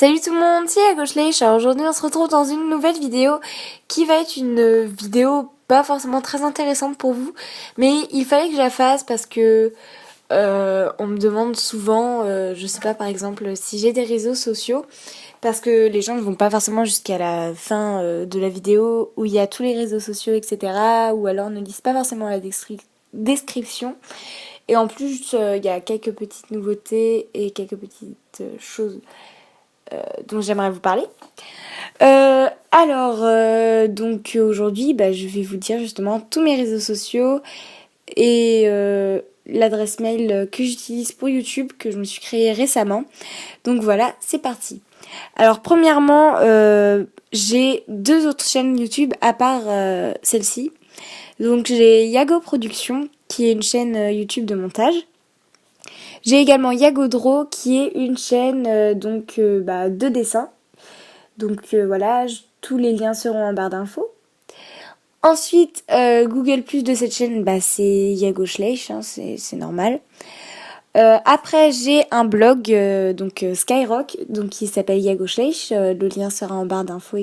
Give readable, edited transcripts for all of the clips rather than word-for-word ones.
Salut tout le monde, c'est Yagoshlech. Alors aujourd'hui on se retrouve dans une nouvelle vidéo qui va être une vidéo pas forcément très intéressante pour vous, mais il fallait que je la fasse parce que on me demande souvent, je sais pas, par exemple si j'ai des réseaux sociaux, parce que les gens ne vont pas forcément jusqu'à la fin de la vidéo où il y a tous les réseaux sociaux, etc. Ou alors ne lisent pas forcément la description. Et en plus, il y a quelques petites nouveautés et quelques petites choses dont j'aimerais vous parler. Donc aujourd'hui, je vais vous dire justement tous mes réseaux sociaux et l'adresse mail que j'utilise pour YouTube, que je me suis créée récemment. Donc voilà, c'est parti. Alors premièrement, j'ai deux autres chaînes YouTube à part celle-ci. Donc j'ai Yago Productions, qui est une chaîne YouTube de montage. J'ai également Yagodro, qui est une chaîne de dessin. Donc voilà, tous les liens seront en barre d'infos. Ensuite, Google Plus de cette chaîne, c'est Yagoshlech, c'est normal. Après, j'ai un blog, Skyrock, qui s'appelle Yagoshlech. Le lien sera en barre d'infos.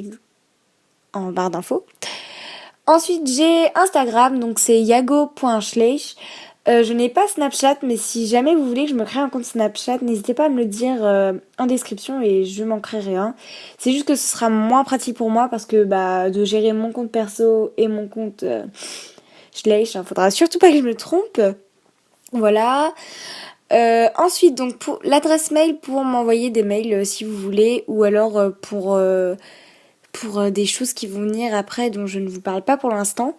Ensuite, j'ai Instagram, donc c'est yago.schlech. Je n'ai pas Snapchat, mais si jamais vous voulez que je me crée un compte Snapchat, n'hésitez pas à me le dire en description et je m'en créerai un. C'est juste que ce sera moins pratique pour moi parce que de gérer mon compte perso et mon compte Schlech, faudra surtout pas que je me trompe. Voilà. Ensuite, donc pour l'adresse mail pour m'envoyer des mails si vous voulez, ou alors pour des choses qui vont venir après dont je ne vous parle pas pour l'instant.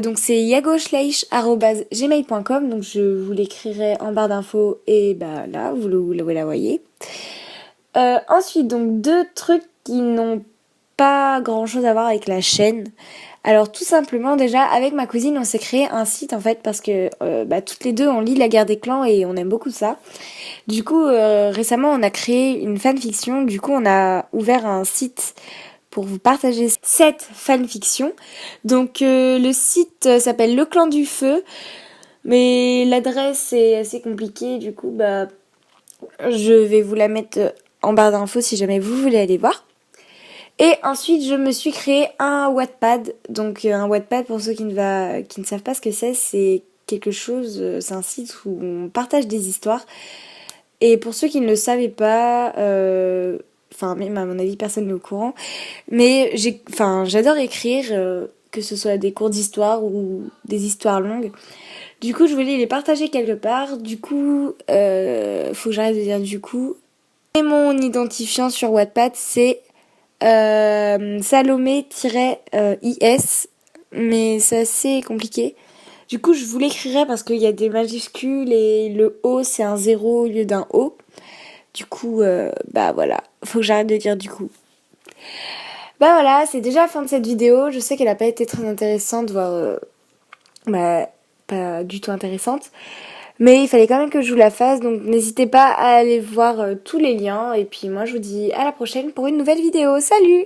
Donc c'est yagoshlech@gmail.com, donc je vous l'écrirai en barre d'infos et là vous la voyez. Ensuite, donc deux trucs qui n'ont pas grand chose à voir avec la chaîne. Alors tout simplement, déjà avec ma cousine on s'est créé un site en fait parce que toutes les deux on lit La Guerre des Clans et on aime beaucoup ça. Du coup récemment on a créé une fanfiction, du coup on a ouvert un site pour vous partager cette fanfiction. Donc le site s'appelle Le Clan du Feu, mais l'adresse est assez compliquée, du coup je vais vous la mettre en barre d'infos si jamais vous voulez aller voir. Et ensuite je me suis créé un Wattpad. Donc un Wattpad, pour ceux qui ne savent pas ce que c'est quelque chose, c'est un site où on partage des histoires. Et pour ceux qui ne le savaient pas, même à mon avis personne n'est au courant, mais j'adore écrire, que ce soit des cours d'histoire ou des histoires longues. Du coup je voulais les partager quelque part, du coup faut que j'arrête de dire du coup. Et mon identifiant sur Wattpad c'est Salomé-IS, mais c'est assez compliqué. Du coup je vous l'écrirai parce qu'il y a des majuscules et le O c'est un 0 au lieu d'un O. Du coup, voilà, faut que j'arrête de dire du coup. Voilà, c'est déjà la fin de cette vidéo. Je sais qu'elle n'a pas été très intéressante, voire pas du tout intéressante. Mais il fallait quand même que je vous la fasse, donc n'hésitez pas à aller voir tous les liens. Et puis moi je vous dis à la prochaine pour une nouvelle vidéo. Salut!